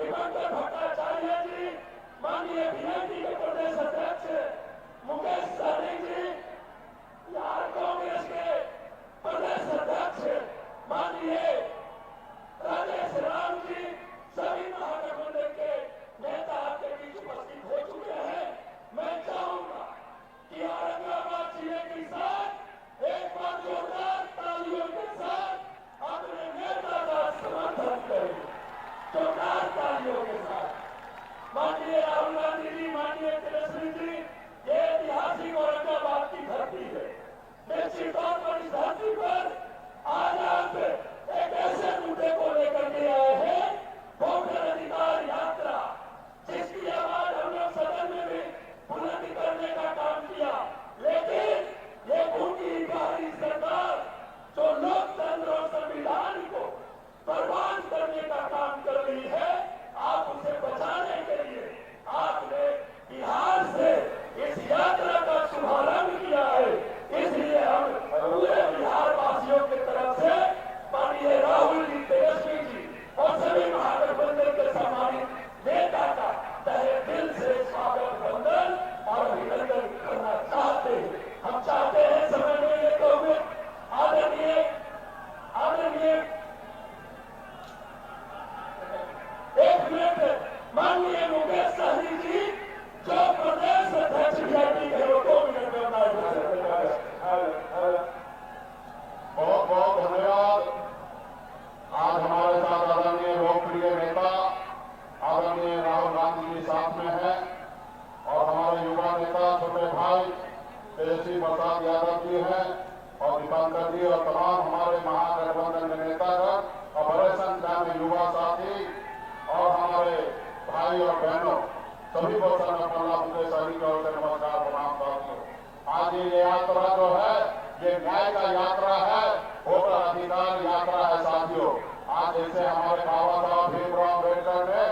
दीपंकर भट्टाचार्य जी, माननीय बीजेपी के प्रदेश अध्यक्ष मुकेश सहनी जी, बिहार कांग्रेस के प्रदेश अध्यक्ष माननीय राजेश राम जी, सभी महागठबंधन के नेता आपके बीच उपस्थित हो चुके हैं। मैं चाहूंगा कि औरंगाबाद जिले के साथ एक बार जोरदार तालियों के साथ अपने नेता का समर्थन करें, जोरदार तालियों के साथ। माननीय राहुल गांधी जी, माननीय तेजस्वी जी, ये ऐतिहासिक औरंगाबाद की धरती है। निश्चित तौर पर इस धरती पर आज आप एक ऐसे मुद्दे को लेकर के आए हैं, वोटर अधिकार यात्रा, जिसकी आवाज हम लोग सदन में भी बुलंद करने का काम किया, लेकिन ये भूखी बाहरी सरकार जो लोकतंत्र और संविधान को बर्बाद करने का काम कर रही है, आप उसे बचाने के लिए आपने बिहार से इस यात्रा का शुभारंभ किया है। इसलिए हम पूरे बिहार वासियों की तरफ से माननीय राहुल जी, तेजस्वी जी और सभी महागठबंधन के सम्मानित नेता का तहे दिल से स्वागत, वंदन और अभिनंदन करना चाहते हैं। हम चाहते हैं समय में ये कहूँ आदरणीय एक मिनट माननीय मुकेश सहनी जी, जो प्रदेश अध्यक्ष बीजेपी के 2 मिनट में बहुत बहुत धन्यवाद। आज हमारे साथ आदरणीय लोकप्रिय नेता आदरणीय राहुल गांधी जी साथ में है और हमारे युवा नेता छोटे भाई तेजस्वी प्रसाद यादव जी हैं और दीपंकर जी और तमाम हमारे महागठबंधन के नेतागण और बड़े संख्या में युवा साथी और हमारे भाई और बहनों सभी को मुकेश सहनी की ओर से नमस्कार प्रणाम करती हूँ। आज ये यात्रा जो है ये न्याय का यात्रा है, वोटर अधिकार यात्रा है साथियों। आज जैसे हमारे बाबा साहब भीमराव अम्बेडकर ने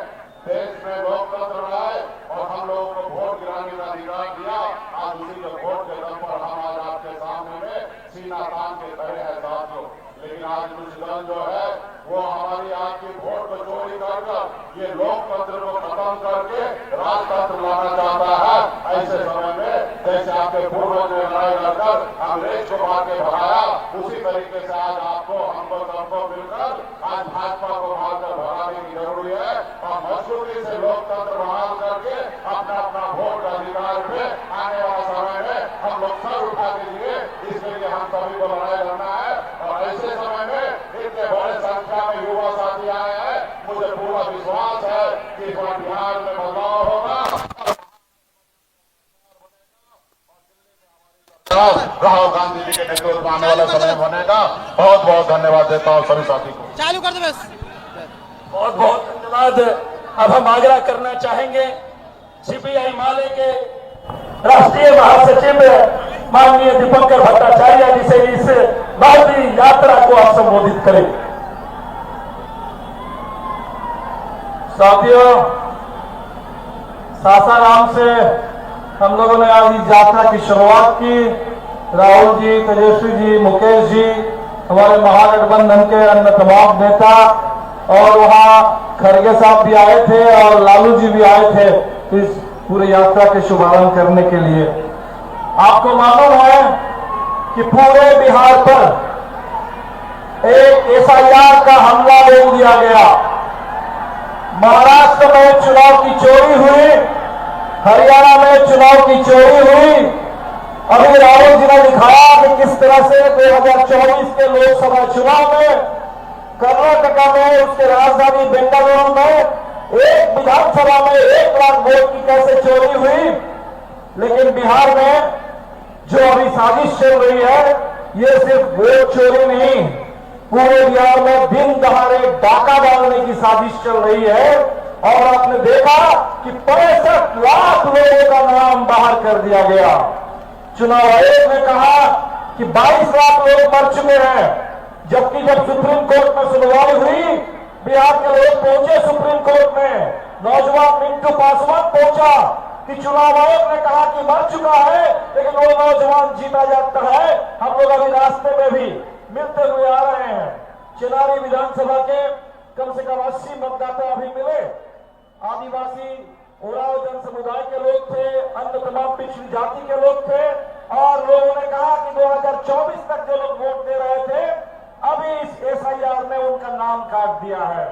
देश में लोकतंत्र लाए और हम लोगों को वोट गिराने का अधिकार दिया, आज उसी के वोट के दम पर हम आज आपके सामने में सीना तान के खड़े हैं साथियों। लेकिन आज कुछ दल जो है वो हमारी आपकी वोट को चोरी कर ये लोकतंत्र को खत्म करके राजतंत्र लाना चाहता है। ऐसे समय में जैसे आपके पूर्वज ने लड़ाई लड़कर अंग्रेज को मार के भगाया, उसी तरीके से आज आपको हमको सबको मिलकर आज भाजपा को मारकर भगाने की जरूरी है और मजबूती से लोकतंत्र बहाल करके अपना अपना वोट अधिकार पे आने वाला समय में हम लोग सर उठा के लिए, इसके लिए हम सभी को लड़ाई लड़ना है। और ऐसे समय में इतने बड़े संख्या में युवा साथी आए हैं, मुझे पूरा विश्वास है कि इस बार बिहार में बदलाव होगा, राहुल गांधी जी के नेतृत्व में आने वाला समय बनेगा। बहुत बहुत धन्यवाद देता हूँ सभी साथी को। चालू कर दो बस। बहुत बहुत धन्यवाद। अब हम आग्रह करना चाहेंगे सीपीआई माले के राष्ट्रीय महासचिव माननीय दीपंकर भट्टाचार्य जी से इस भारतीय यात्रा को आप संबोधित करें। साथियों, सासाराम से हम लोगों ने आज इस यात्रा की शुरुआत की। राहुल जी, तेजस्वी जी, मुकेश जी, हमारे महागठबंधन के अन्य तमाम नेता और वहाँ खड़गे साहब भी आए थे और लालू जी भी आए थे इस पूरे यात्रा के शुभारंभ करने के लिए। आपको मालूम है कि पूरे बिहार पर एक एसआईआर का हमला बोल दिया गया। महाराष्ट्र में चुनाव की चोरी हुई, हरियाणा में चुनाव की चोरी हुई। अभी राहुल जी ने दिखाया कि किस तरह से 2024 के लोकसभा चुनाव में कर्नाटका में उसके राजधानी बेंगलुरु में एक विधानसभा में 1 लाख वोट की कैसे चोरी हुई। लेकिन बिहार में जो अभी साजिश चल रही है, ये सिर्फ वोट चोरी नहीं, पूरे बिहार में दिन दहाड़े डाका डालने की साजिश चल रही है। और आपने देखा कि 65 लाख लोगों का नाम बाहर कर दिया गया। चुनाव आयोग ने कहा कि 22 लाख लोग मर चुके हैं, जबकि जब सुप्रीम कोर्ट में सुनवाई हुई, बिहार के लोग पहुंचे सुप्रीम कोर्ट में, नौजवान मिंटू पासवान पहुंचा कि चुनाव आयोग ने कहा कि मर चुका है, लेकिन वो नौजवान जीता जाता है। हम लोग अभी रास्ते में भी मिलते हुए आ रहे हैं। चिनारी विधानसभा के कम से कम 80 मतदाता अभी मिले, आदिवासी उराव जन समुदाय के लोग थे, अन्य तमाम पिछड़ी जाति के लोग थे, और लोगों ने कहा कि 2024 तक जो लोग वोट दे रहे थे, अभी इस एसआईआर ने उनका नाम काट दिया है,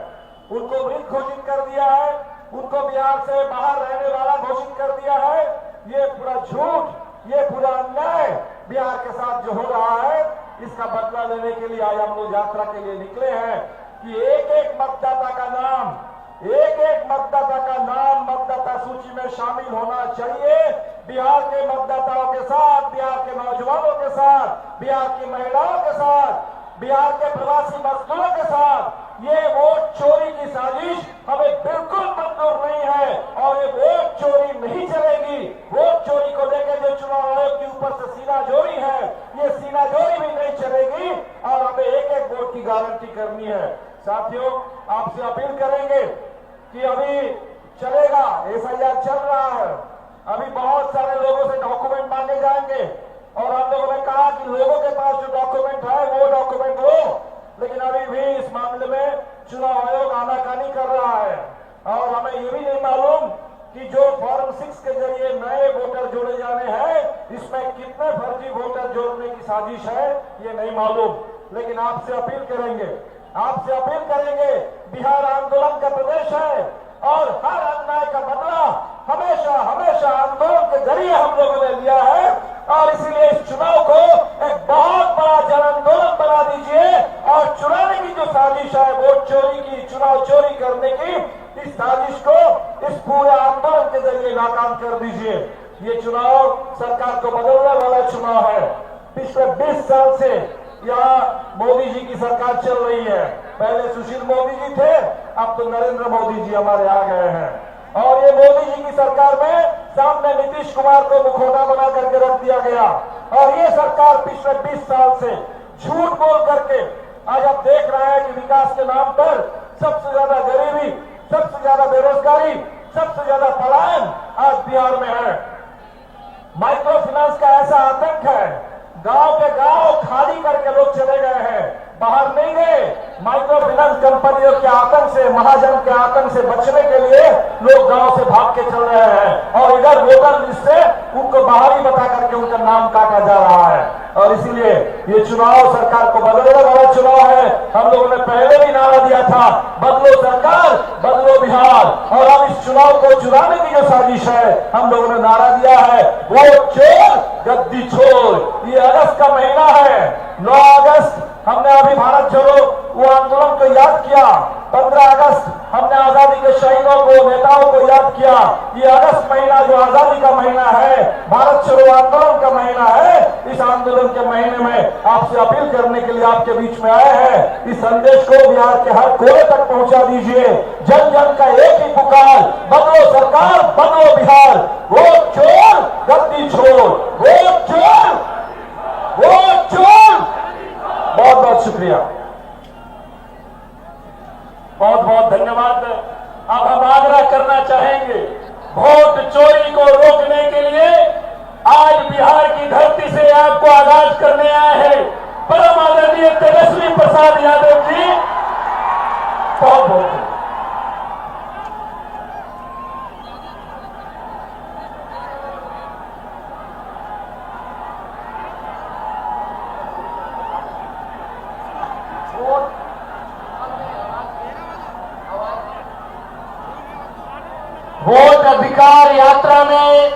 उनको मृत घोषित कर दिया है, उनको बिहार से बाहर रहने वाला घोषित कर दिया है। ये पूरा झूठ, ये पूरा अन्याय बिहार के साथ जो हो रहा है, इसका बदला लेने के लिए आज हम लोग यात्रा के लिए निकले हैं कि एक एक मतदाता का नाम, एक एक मतदाता का नाम मतदाता सूची में शामिल होना चाहिए। बिहार के मतदाताओं के साथ, बिहार के नौजवानों के साथ, बिहार की महिलाओं के साथ, बिहार के प्रवासी मजदूरों के साथ ये वोट चोरी की साजिश हमें बिल्कुल मंजूर नहीं है और ये वोट चोरी नहीं चलेगी। वोट चोरी को लेकर जो चुनाव आयोग के ऊपर से सीनाजोरी है, ये सीनाजोरी भी नहीं चलेगी और हमें एक एक वोट की गारंटी करनी है। साथियों, आपसे अपील करेंगे कि अभी चलेगा, एसआईआर चल रहा है, अभी बहुत सारे लोगों से डॉक्यूमेंट मांगे जाएंगे और हम लोगों ने कहा कि लोगों के पास जो डॉक्यूमेंट है वो डॉक्यूमेंट हो, लेकिन अभी भी इस मामले में चुनाव आयोग आनाकानी कर रहा है और हमें ये भी नहीं मालूम कि जो फॉर्म 6 के जरिए नए वोटर जोड़े जाने हैं, इसमें कितने फर्जी वोटर जोड़ने की साजिश है ये नहीं मालूम। लेकिन आपसे अपील करेंगे, आपसे अपील करेंगे, बिहार आंदोलन का प्रदेश है और हर अन्याय का बदला हमेशा हमेशा आंदोलन के जरिए हम लोगों ने लिया है और इसीलिए इस चुनाव को एक बहुत बड़ा जन आंदोलन बना दीजिए और चुराने की जो साजिश है, वोट चोरी की, चुनाव चोरी करने की, इस साजिश को इस पूरे आंदोलन के जरिए नाकाम कर दीजिए। ये चुनाव सरकार को बदलने वाला चुनाव है। पिछले 20 साल से यहाँ मोदी जी की सरकार चल रही है। पहले सुशील मोदी जी थे, अब तो नरेंद्र मोदी जी हमारे आ गए हैं और ये मोदी जी की सरकार में सामने नीतीश कुमार को मुखौटा बना करके रख दिया गया और ये सरकार पिछले 20 साल से झूठ बोल करके आज आप देख रहे हैं कि विकास के नाम पर सबसे ज्यादा गरीबी, सबसे ज्यादा बेरोजगारी, सबसे ज्यादा पलायन आज बिहार में है। माइक्रो फाइनेंस का ऐसा आतंक है, गांव के गांव खाली करके लोग चले गए हैं, बाहर नहीं गए। माइक्रो फाइनेंस कंपनियों के आतंक से, महाजन के आतंक से बचने के लिए लोग गांव से भाग के चल रहे हैं और इधर वोटर लिस्ट से उनको बाहरी बता करके उनका नाम काटा जा रहा है और इसीलिए ये चुनाव सरकार को बदलने वाला चुनाव है। हम लोगों ने पहले भी नारा दिया था, बदलो सरकार, बदलो बिहार, और अब इस चुनाव को चुराने की जो साजिश है, हम लोगों ने नारा दिया है, वोट चोर गद्दी छोड़। ये अगस्त का महीना है, 9 अगस्त हमने अभी भारत छोड़ो वो आंदोलन को याद किया, 15 अगस्त हमने आजादी के शहीदों को, नेताओं को याद किया। ये अगस्त महीना जो आजादी का महीना है, भारत छोड़ो आंदोलन का महीना है, इस आंदोलन के महीने में आपसे अपील करने के लिए आपके बीच में आए हैं। इस संदेश को बिहार के हर कोने तक पहुंचा दीजिए। जन जन का एक ही पुकार, बदलो सरकार, बदलो बिहार, वोट चोर गद्दी छोड़, वोट चोर, वोट चोर। बहुत बहुत शुक्रिया, बहुत बहुत धन्यवाद। अब हम आग्रह करना चाहेंगे, वोट चोरी को रोकने के लिए आज बिहार की धरती से आपको आगाज करने आए हैं परम आदरणीय तेजस्वी प्रसाद यादव जी। बहुत बहुत वोट अधिकार यात्रा में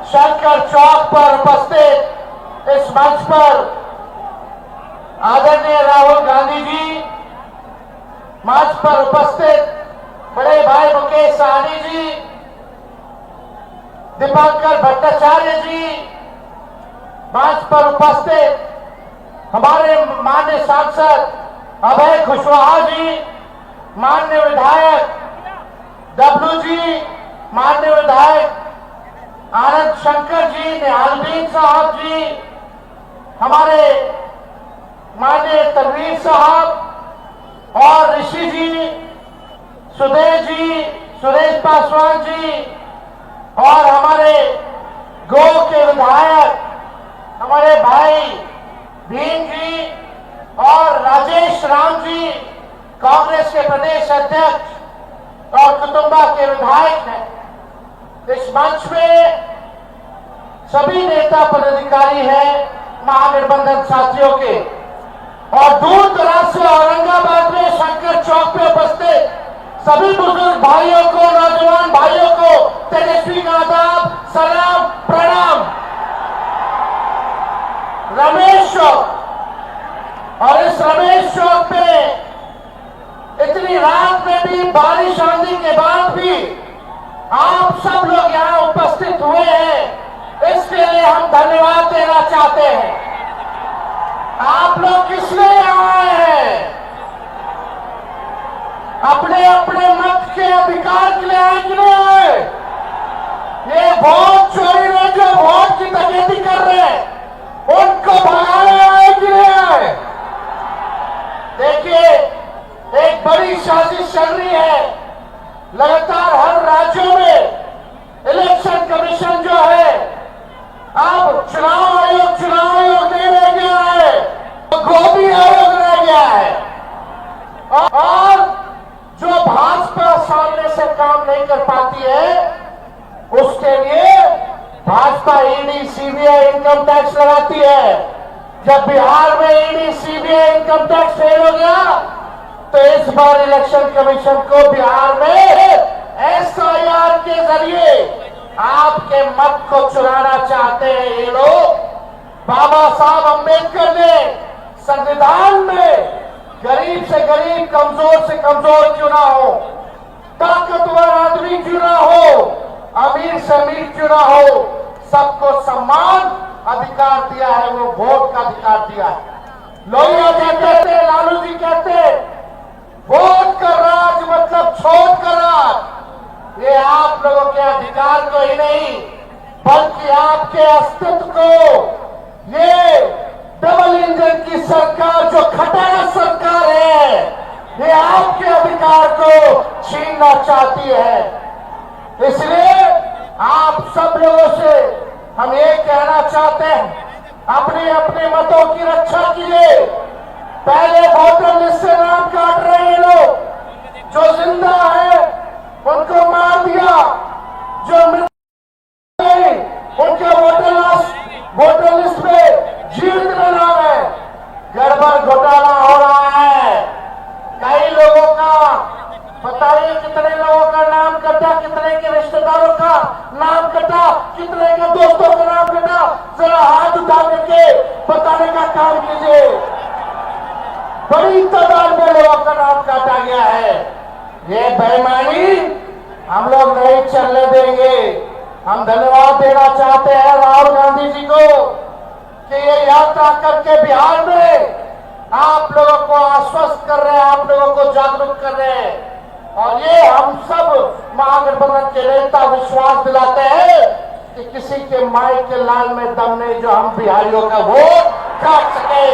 शंकर चौक पर उपस्थित इस मंच पर आदरणीय राहुल गांधी जी, मंच पर उपस्थित बड़े भाई मुकेश सहनी जी, दीपंकर भट्टाचार्य जी, मंच पर उपस्थित हमारे माननीय सांसद अभय कुशवाहा जी, माननीय विधायक डब्लू जी, माननीय विधायक आनंद शंकर जी, निहालबीन साहब जी, हमारे माननीय तनवीर साहब और ऋषि जी, सुरेश पासवान जी और हमारे गो के विधायक हमारे भाई भीम जी और राजेश राम जी, कांग्रेस के प्रदेश अध्यक्ष और कुटुंबा के विधायक हैं। इस मंच में सभी नेता पदाधिकारी हैं महागठबंधन साथियों के, और दूर दराज से औरंगाबाद में शंकर चौक पे उपस्थित सभी बुजुर्ग भाइयों को, नौजवान भाइयों को तेजस्वी का आदाब, सलाम, प्रणाम। रमेश चौक, और इस रमेश चौक पे इतनी रात में भी, बारिश आंधी के बाद भी आप सब लोग यहाँ उपस्थित हुए हैं, इसके लिए हम धन्यवाद देना चाहते हैं। आप लोग किस लिए आए हैं? अपने अपने मत के अधिकार के लिए आए कि नहीं आए? ये वोट चोरी में जो वोट की डकैती कर रहे हैं, उनको भगाने आए कि नहीं आए? देखिए, एक बड़ी साजिश चल रही है। लगातार हर राज्यों में इलेक्शन कमीशन जो है, अब चुनाव आयोग नहीं रह गया है, तो गोदी आयोग रह गया है। और जो भाजपा सामने से काम नहीं कर पाती है, उसके लिए Bhajpa ED, CBI, income tax लगाती है। जब बिहार में ED, CBI, income tax fail हो गया, तो इस बार इलेक्शन कमीशन को बिहार में एसआईआर के जरिए आपके मत को चुराना चाहते हैं ये लोग। बाबा साहब अंबेडकर ने संविधान में गरीब से गरीब, कमजोर से कमजोर क्यों ना हो, ताकतवर आदमी क्यों ना हो, अमीर से अमीर क्यों ना हो, सबको सम्मान अधिकार दिया है, वो वोट का अधिकार दिया है। लोहिया कहते थे, लालू जी कहते, वोट का राज मतलब छोड़ का राज। ये आप लोगों के अधिकार को ही नहीं, बल्कि आपके अस्तित्व को ये डबल इंजन की सरकार, जो खटारा सरकार है, ये आपके अधिकार को छीनना चाहती है। इसलिए आप सब लोगों से हम ये कहना चाहते हैं, अपने अपने मतों की रक्षा कीजिए। पहले वोटर लिस्ट से नाम काट रहे हैं लोग, जो जिंदा है उनको मार दिया, जो मृत उनके वोटर लिस्ट में जीवित में नाम है। गड़बड़ घोटाला हो रहा है। कई लोगों का, बताइए कितने लोगों का नाम कटा, कितने के रिश्तेदारों का नाम कटा, कितने के दोस्तों का नाम कटा, जरा हाथ उठा करके बताने का काम कीजिए। बड़ी तादाद में लोगों का नाम काटा गया है। ये बेईमानी हम लोग नहीं चलने देंगे। हम धन्यवाद देना चाहते हैं राहुल गांधी जी को कि ये यात्रा करके बिहार में आप लोगों को आश्वस्त कर रहे हैं, आप लोगों को जागरूक कर रहे हैं। और ये हम सब महागठबंधन के नेता विश्वास दिलाते हैं कि किसी के माई के लाल में दम नहीं जो हम बिहारियों का वोट काट सके।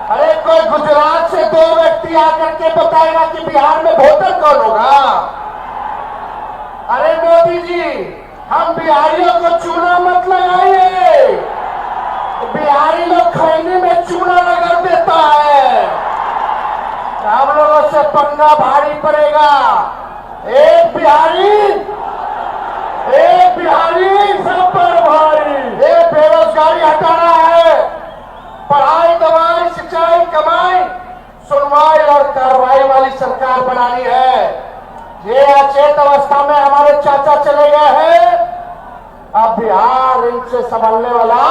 अरे कोई गुजरात से दो व्यक्ति आकर के बताएगा कि बिहार में वोटर कौन होगा? अरे मोदी जी, हम बिहारियों को चूना मत लगाइए। बिहारी लोग खैनी में चूना रगड़ देता है, हम लोगों से पंगा भारी पड़ेगा। एक बिहारी सब पर भारी। एक बेरोजगारी हटाना है, पढ़ाई, दवाई, सिंचाई, कमाई, सुनवाई और कार्रवाई वाली सरकार बनानी है। ये अचेत अवस्था में हमारे चाचा चले गए हैं, अब बिहार इनसे संभलने वाला।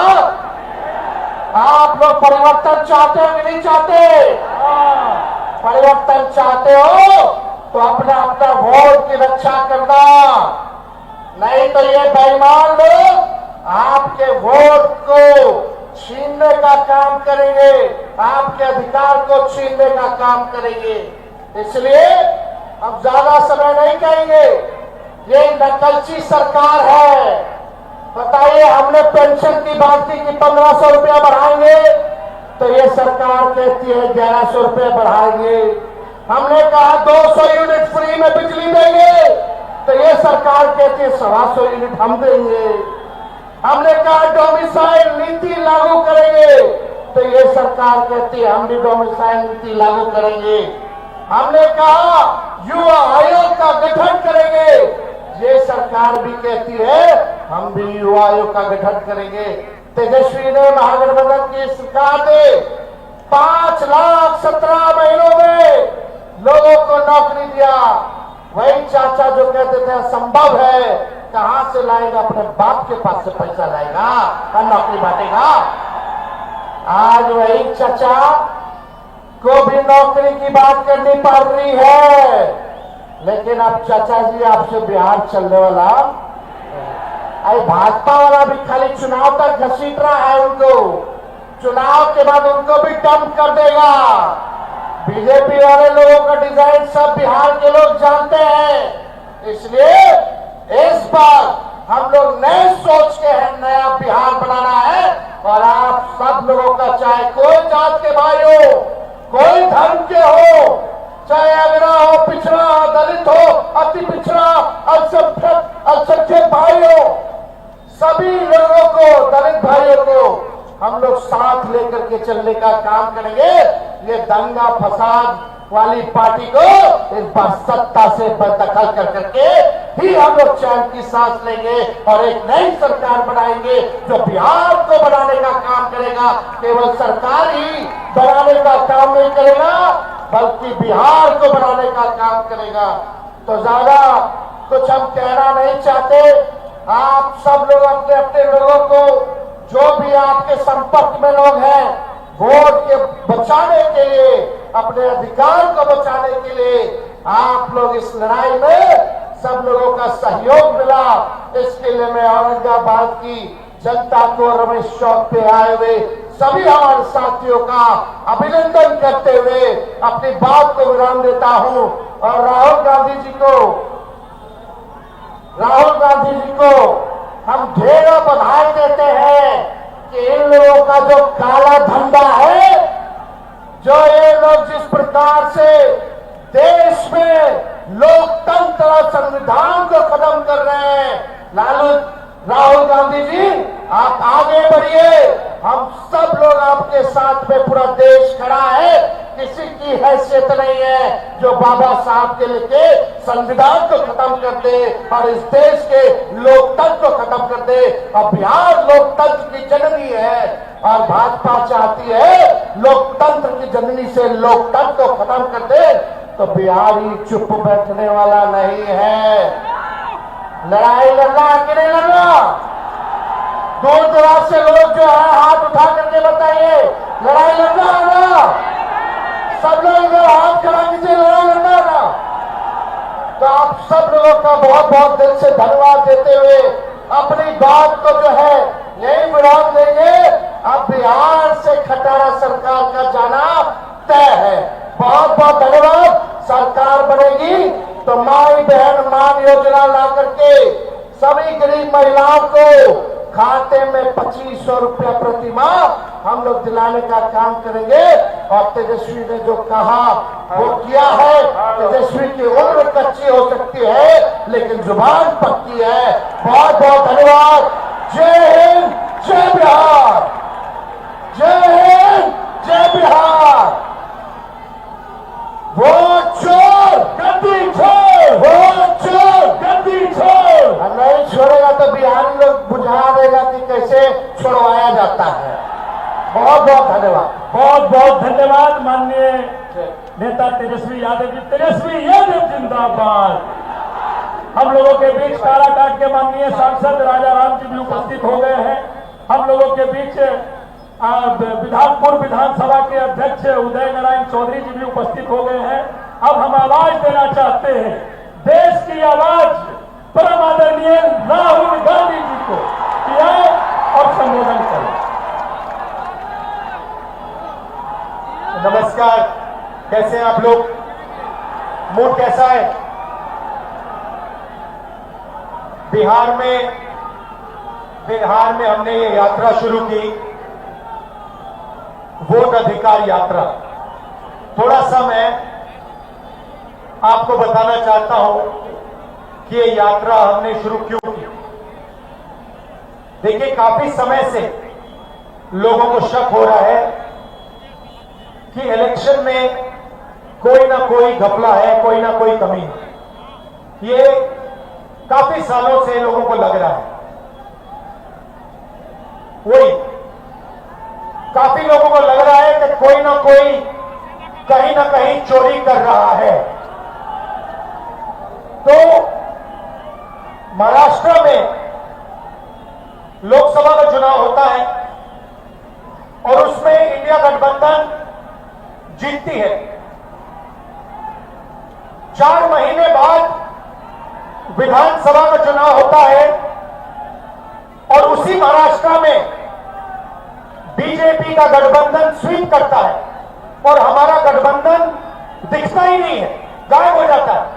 आप लोग परिवर्तन चाहते हो कि नहीं चाहते? परिवर्तन चाहते हो तो अपना अपना वोट की रक्षा करना, नहीं तो ये बेईमान लोग आपके वोट को छीनने का काम करेंगे, आपके अधिकार को छीनने का काम करेंगे। इसलिए अब ज्यादा समय नहीं कहेंगे, ये नकलची सरकार है। बताइए, हमने पेंशन की बात की कि 1500 रुपया बढ़ाएंगे, तो ये सरकार कहती है 1100 रुपये बढ़ाएंगे। हमने कहा 200 यूनिट फ्री में बिजली देंगे, तो ये सरकार कहती है 125 यूनिट हम देंगे। हमने कहा डोमिसाइल नीति लागू करेंगे, तो ये सरकार कहती है हम भी डोमिसाइल नीति लागू करेंगे। हमने कहा युवा आयोग का गठन करेंगे। ये सरकार भी कहती है हम भी युवा आयोग का गठन करेंगे। तेजस्वी ने महागठबंधन की सरकार ने 5,17,000 महीनों में लोगों को नौकरी दिया। वही चाचा जो कहते थे असंभव है, कहां से लाएगा, अपने बाप के पास से पैसा लाएगा और नौकरी बांटेगा। आज वही चाचा को भी नौकरी की बात करनी पड़ रही है। लेकिन अब चाचा जी आपसे बिहार चलने वाला, अरे भाजपा वाला भी खाली चुनाव तक घसीट रहा है उनको, चुनाव के बाद उनको भी डंप कर देगा। बीजेपी वाले लोगों का डिजाइन सब बिहार के लोग जानते हैं। इसलिए इस बार हम लोग नए सोच के हैं, नया बिहार बनाना है। और आप सब लोगों का, चाहे कोई जात के भाई हो, कोई धर्म के हो, चाहे अगरा हो, पिछड़ा हो, दलित हो, अति पिछड़ा, अल्पसंख्यक भाई हो, सभी लोगों को, दलित भाइयों को हम लोग साथ लेकर के चलने का काम करेंगे। ये दंगा फसाद वाली पार्टी को इस बार सत्ता से बेदखल कर करके ही हम लोग चैन की सांस लेंगे और एक नई सरकार बनाएंगे जो बिहार को बनाने का काम करेगा। केवल सरकार ही बनाने का काम नहीं करेगा, बल्कि बिहार को बनाने का काम करेगा। तो ज्यादा कुछ हम कहना नहीं चाहते। आप सब लोग अपने अपने लोगों को, जो भी आपके संपर्क में लोग हैं, वोट के बचाने के लिए, अपने अधिकार को बचाने के लिए आप लोग इस लड़ाई में सब लोगों का सहयोग मिला। इसके लिए मैं औरंगाबाद की जनता को, रमेश चौक पे आए हुए सभी हमारे साथियों का अभिनंदन करते हुए अपनी बात को विराम देता हूं। और राहुल गांधी जी को हम ढेरों बधाई देते हैं कि इन लोगों का जो काला धंधा है, जो ये लोग जिस प्रकार से देश में लोकतंत्र और संविधान को खत्म कर रहे हैं, राहुल गांधी जी आप आगे बढ़िए। हम सब लोग आपके साथ में, पूरा देश खड़ा है। किसी की हैसियत नहीं है जो बाबा साहब के लिखे संविधान को खत्म कर दे और इस देश के लोकतंत्र को खत्म कर दे। और बिहार लोकतंत्र की जननी है और भाजपा चाहती है लोकतंत्र की जननी से लोकतंत्र को खत्म कर दे। तो बिहार ही चुप बैठने वाला नहीं है। लड़ाई लड़ना कि नहीं लड़ना? दूर दराज से लोग जो है हाथ उठा करके बताइए, लड़ाई लड़ना है ना? सब लोग इधर हाथ खड़ा कीजिए, लड़ाई लड़ना है ना? तो आप सब लोगों का बहुत बहुत दिल से धन्यवाद देते हुए अपनी बात को जो है यही विराम देंगे। अब बिहार से खटारा सरकार का जाना तय है। बहुत बहुत धन्यवाद। सरकार बनेगी तो माई बहन मान योजना ला करके सभी गरीब महिलाओं को खाते में 2500 रुपया प्रति माह हम लोग दिलाने का काम करेंगे। और तेजस्वी ने जो कहा वो किया है। तेजस्वी की उम्र कच्ची हो सकती है लेकिन जुबान पक्की है। बहुत बहुत धन्यवाद। जय हिंद, जय बिहार। जय हिंद, जय बिहार। वोट चोर, गद्दी छोड़, वोट चोर, गद्दी छोड़। नहीं छोड़ेगा तो बिहारी लोग बुझा देगा कि कैसे छुड़वाया जाता है। बहुत बहुत धन्यवाद। बहुत बहुत धन्यवाद माननीय नेता तेजस्वी यादव जी। तेजस्वी यादव जिंदाबाद। हम लोगों के बीच काराकाट के माननीय सांसद राजा राम जी भी उपस्थित हो गए हैं। हम लोगों के बीच पूर्व विधानसभा के अध्यक्ष उदय नारायण चौधरी जी भी उपस्थित हो गए हैं। अब हम आवाज देना चाहते हैं, देश की आवाज परम आदरणीय राहुल गांधी जी को कि आए और संबोधन करें। नमस्कार, कैसे हैं आप लोग? मूड कैसा है? बिहार में हमने ये यात्रा शुरू की, वोट अधिकार यात्रा। थोड़ा सा मैं आपको बताना चाहता हूं कि ये यात्रा हमने शुरू क्यों की। देखिए, काफी समय से लोगों को शक हो रहा है कि इलेक्शन में कोई ना कोई घपला है, कोई ना कोई कमी है। ये काफी सालों से लोगों को लग रहा है। वही काफी लोगों को लग रहा है कि कोई ना कोई कहीं ना कहीं चोरी कर रहा है। तो महाराष्ट्र में लोकसभा का चुनाव होता है और उसमें इंडिया गठबंधन जीतती है। 4 महीने बाद विधानसभा का चुनाव होता है और उसी महाराष्ट्र में बीजेपी का गठबंधन स्वीप करता है और हमारा गठबंधन दिखता ही नहीं है, गायब हो जाता है।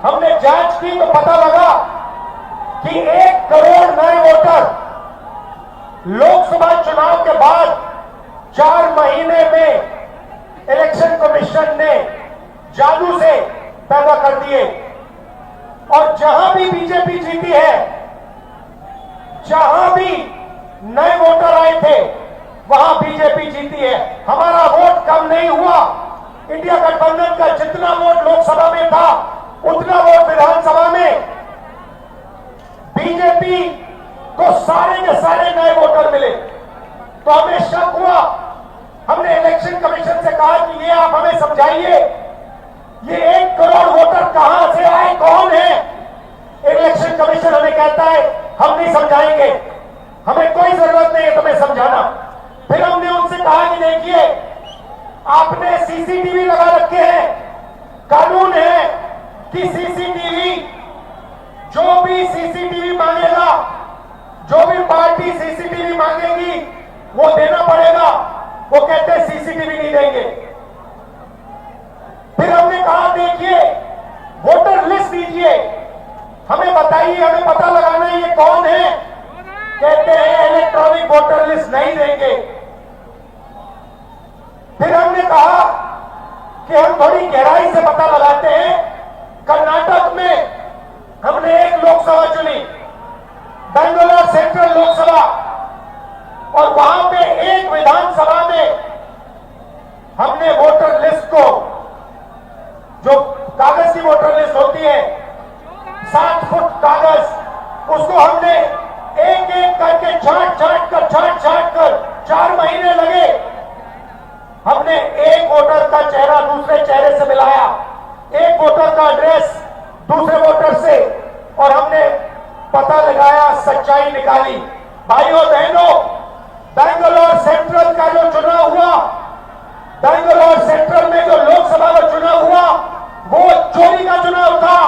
हमने जांच की तो पता लगा कि 1 करोड़ नए वोटर लोकसभा चुनाव के बाद 4 महीने में इलेक्शन कमीशन ने जादू से पैदा कर दिए। और जहां भी बीजेपी जीती है, जहां भी नए वोटर आए थे, वहां बीजेपी जीती है। हमारा वोट कम नहीं हुआ। इंडिया गठबंधन का जितना वोट लोकसभा में था उतना वोट विधानसभा में बीजेपी को सारे के सारे नए वोटर मिले। तो हमें शक हुआ। हमने इलेक्शन कमीशन से कहा कि ये आप हमें समझाइए, ये 1 करोड़ वोटर कहां से आए, कौन है? इलेक्शन कमीशन हमें कहता है हम नहीं समझाएंगे, हमें कोई जरूरत नहीं है तुम्हें समझाना। फिर हमने उनसे कहा कि देखिए, आपने सीसीटीवी लगा रखे हैं, कानून है कि सीसीटीवी, जो भी सीसीटीवी मांगेगा, जो भी पार्टी सीसीटीवी मांगेगी वो देना पड़ेगा। वो कहते हैं सीसीटीवी नहीं देंगे। फिर हमने कहा देखिए, वोटर लिस्ट दीजिए, हमें बताइए, हमें पता लगाना है ये कौन है। कहते हैं इलेक्ट्रॉनिक वोटर लिस्ट नहीं देंगे। फिर हमने कहा कि हम थोड़ी गहराई से पता लगाते हैं। कर्नाटक में हमने एक लोकसभा चुनी, बेंगलोर सेंट्रल लोकसभा, और वहां पे एक विधानसभा में हमने वोटर लिस्ट को, जो कागज की वोटर लिस्ट होती है 7 फुट कागज, उसको हमने एक एक करके छांट कर 4 महीने लगे। हमने एक वोटर का चेहरा दूसरे चेहरे से मिलाया, एक वोटर का एड्रेस दूसरे वोटर से, और हमने पता लगाया, सच्चाई निकाली। भाइयों बहनों, बेंगलोर सेंट्रल का जो चुनाव हुआ, बेंगलोर सेंट्रल में जो लोकसभा का चुनाव हुआ, वो चोरी का चुनाव था।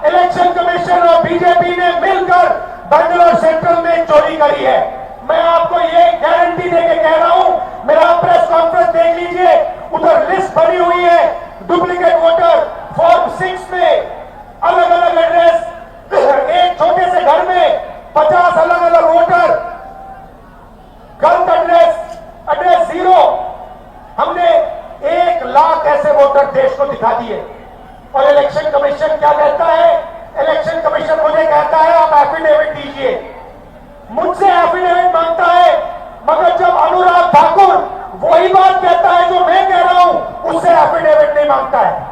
इलेक्शन कमीशन और बीजेपी ने मिलकर बेंगलोर सेंट्रल में चोरी करी है। मैं आपको ये गारंटी देके कह रहा हूं, मेरा प्रेस कॉन्फ्रेंस देख लीजिए, उधर लिस्ट बनी हुई है, डुप्लीकेट वोटर फॉर्म 6 में अलग अलग एड्रेस, एक छोटे से घर में 50 अलग अलग वोटर, गलत एड्रेस 0। हमने 1 लाख ऐसे वोटर देश को दिखा दिए। और इलेक्शन कमीशन क्या कहता है? इलेक्शन कमीशन मुझे कहता है आप एफिडेविट दीजिए, मुझसे एफिडेविट मांगता है, मगर जब अनुराग ठाकुर वही बात कहता है जो मैं कह रहा हूं, उससे एफिडेविट नहीं मांगता है।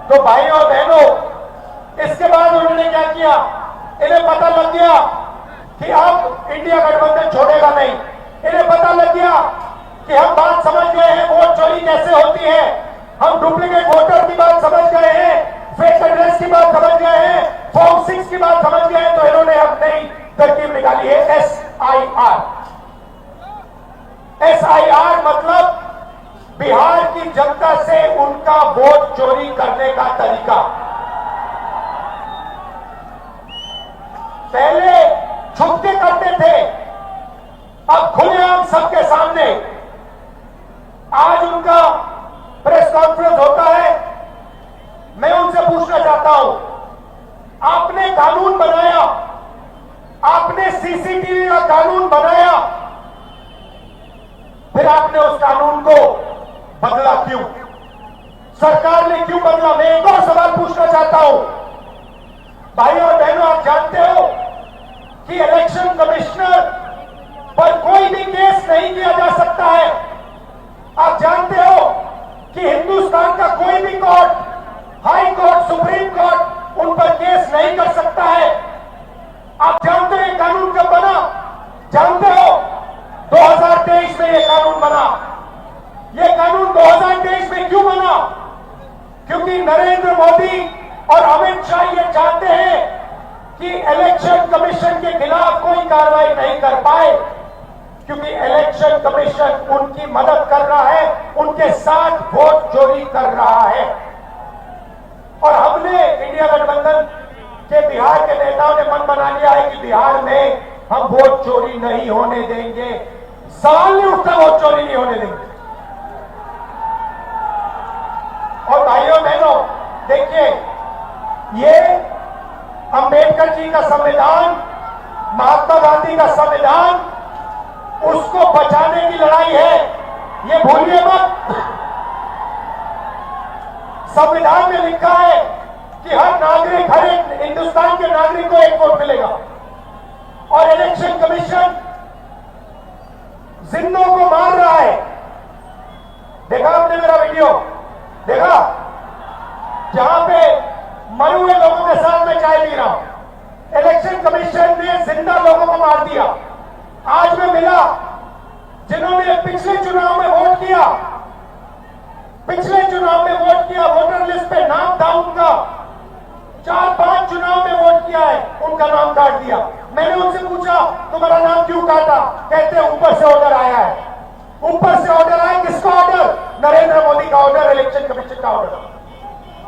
तो भाइयों और बहनों, इसके बाद उन्होंने क्या किया? इन्हें पता लग गया कि अब इंडिया गठबंधन छोड़ेगा नहीं। इन्हें पता लग गया कि हम बात समझ गए हैं, वोट चोरी कैसे होती है, हम डुप्लीकेट वोटर की बात समझ गए हैं, फेक एड्रेस की बात समझ गए हैं, फॉर्म 6 की बात समझ गए हैं। तो इन्होंने अब नई तरकीब निकाली है, SIR। SIR मतलब बिहार की जनता से उनका वोट चोरी करने का तरीका। पहले छुप के करते थे, अब खुलेआम सबके सामने। आज उनका प्रेस कॉन्फ्रेंस होता है, मैं उनसे पूछना चाहता हूं, आपने कानून बनाया, आपने सीसीटीवी का कानून बनाया, फिर आपने उस कानून को बदला क्यों? सरकार ने क्यों बदला? मैं एक और सवाल पूछना चाहता हूं। भाइयों और बहनों, आप जानते हो कि इलेक्शन कमिश्नर पर कोई भी केस नहीं किया जा सकता है। आप जानते हो कि हिंदुस्तान का कोई भी court, high court, supreme court उन पर केस नहीं कर सकता है। आप जानते हो ये कानून कब बना? जानते हो 2023 में ये कानून बना। ये कानून 2023 में क्यों बना? क्योंकि नरेंद्र मोदी और अमित शाह ये चाहते हैं कि इलेक्शन कमीशन के खिलाफ कोई कार्रवाई नहीं कर पाए, क्योंकि इलेक्शन कमीशन उनकी मदद कर रहा है, उनके साथ वोट चोरी कर रहा है। और हमने इंडिया गठबंधन के बिहार के नेताओं ने मन बना लिया है कि बिहार में हम वोट चोरी नहीं होने देंगे। सवाल नहीं उठता, वोट चोरी नहीं होने देंगे। और भाइयों बहनों, देखिए, ये अंबेडकर जी का संविधान, महात्मा गांधी का संविधान, उसको बचाने की लड़ाई है, ये भूलिए मत। संविधान में लिखा है कि हर नागरिक, हर एक हिंदुस्तान के नागरिक को एक वोट मिलेगा। और इलेक्शन कमीशन जिंदों को मार रहा है। देखा आपने मेरा वीडियो? देखा? जहां पे मरे हुए लोगों के साथ मैं चाय पी रहा हूं। इलेक्शन कमीशन ने जिंदा लोगों को मार दिया। आज मैं मिला जिन्होंने पिछले चुनाव में वोट किया, पिछले चुनाव में वोट किया, वोटर लिस्ट पे नाम था उनका, 4-5 चुनाव में वोट किया है, उनका नाम काट दिया। मैंने उनसे पूछा तुम्हारा नाम क्यों काटा? कहते हैं ऊपर से ऑर्डर आया है। ऊपर से ऑर्डर आया, किसका ऑर्डर? नरेंद्र मोदी का ऑर्डर, इलेक्शन कमीशन का ऑर्डर।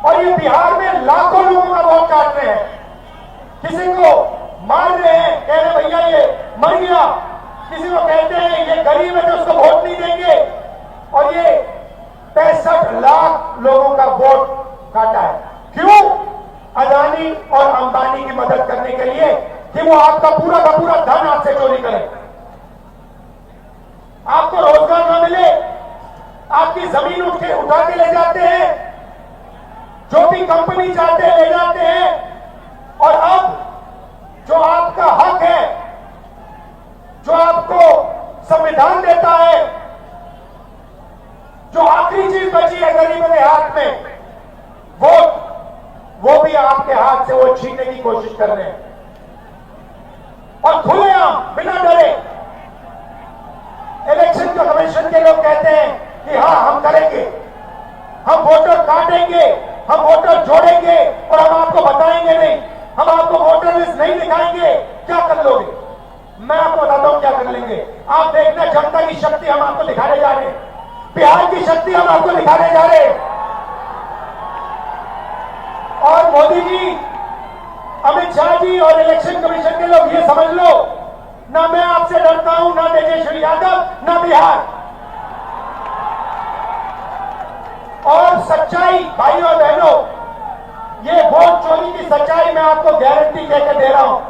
और ये बिहार में लाखों लोगों का वोट काट रहे हैं, किसी को मार रहे हैं, कह रहे भैया ये मर गया, किसी को कहते हैं ये गरीब है तो उसको वोट नहीं देंगे। और ये 65 लाख लोगों का वोट काटा है। क्यों? अदानी और अंबानी की मदद करने के लिए कि वो आपका पूरा का पूरा धन आपसे चोरी करें, आपको रोजगार न मिले, आपकी जमीन उठा के ले जाते हैं, जो भी कंपनी चाहते हैं ले जाते हैं। और अब जो आपका हक है, जो आपको संविधान देता है, जो आखिरी चीज बची है गरीबों के हाथ में, वोट, वो भी आपके हाथ से वो छीनने की कोशिश कर रहे हैं। और खुलेआम, बिना डरे, इलेक्शन कमीशन के लोग कहते हैं कि हाँ हम करेंगे, हम वोटर काटेंगे, हम वोटर जोड़ेंगे और हम आपको बताएंगे नहीं, हम आपको वोटर लिस्ट नहीं दिखाएंगे। क्या कर लोगे? मैं आपको बताता हूं क्या कर लेंगे। आप देखना, जनता की शक्ति हम आपको दिखाने जा रहे हैं, बिहार की शक्ति हम आपको दिखाने जा रहे हैं। और मोदी जी, अमित शाह जी और इलेक्शन कमीशन के लोग ये समझ लो, ना मैं आपसे डरता हूं, ना तेजस्वी यादव, ना बिहार। और सच्चाई भाइयों और बहनों, ये वोट चोरी की सच्चाई मैं आपको गारंटी कहकर दे रहा हूं।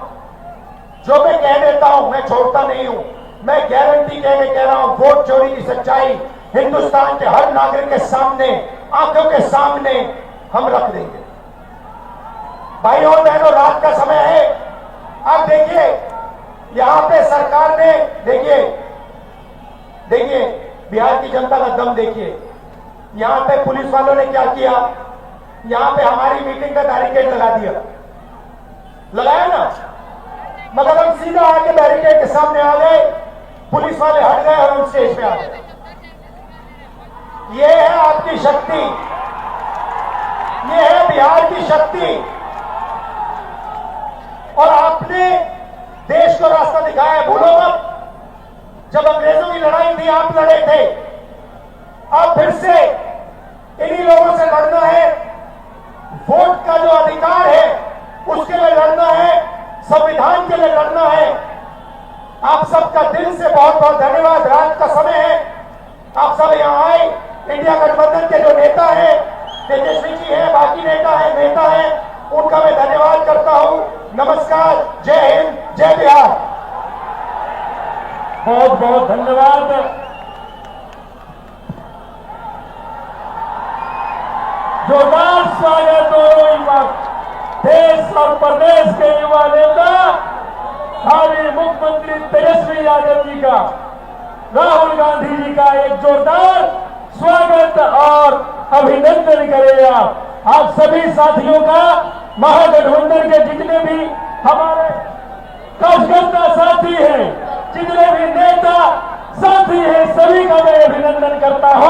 जो मैं कह देता हूं मैं छोड़ता नहीं हूं, मैं गारंटी कह रहा हूं, वोट चोरी की सच्चाई हिंदुस्तान के हर नागरिक के सामने, आंखों के सामने हम रख देंगे। भाइयों और बहनों, रात का समय है। आप देखिए, यहां पे सरकार ने, देखिए बिहार की जनता का दम देखिए। यहां पे पुलिस वालों ने क्या किया? यहां पे हमारी मीटिंग का बैरिकेड लगा दिया, लगाया ना, मगर हम सीधा आके बैरिकेड के सामने आ गए, पुलिस वाले हट गए और हम स्टेज पे आ गए। ये है आपकी शक्ति, ये है बिहार की शक्ति। और आपने देश को रास्ता दिखाया है, भूलो मत। जब अंग्रेजों की लड़ाई थी आप लड़े थे, अब फिर से इन्हीं लोगों से लड़ना है। वोट का जो अधिकार है उसके लिए लड़ना है, संविधान के लिए लड़ना है। आप सबका दिल से बहुत बहुत धन्यवाद। रात का समय है, आप सब यहां आए। इंडिया गठबंधन के जो नेता हैं, तेजस्वी जी हैं, बाकी नेता हैं, उनका मैं धन्यवाद करता हूं। नमस्कार, जय हिंद, जय बिहार। बहुत बहुत धन्यवाद। जोरदार स्वागत हो युवा, देश और प्रदेश के युवा नेता भावी मुख्यमंत्री तेजस्वी यादव जी का, राहुल गांधी जी का एक जोरदार स्वागत और अभिनंदन करेगा। आप सभी साथियों का, महागठबंधन के जितने भी हमारे कार्यकर्ता साथी हैं, जितने भी नेता साथी हैं, सभी का मैं अभिनंदन करता हूं।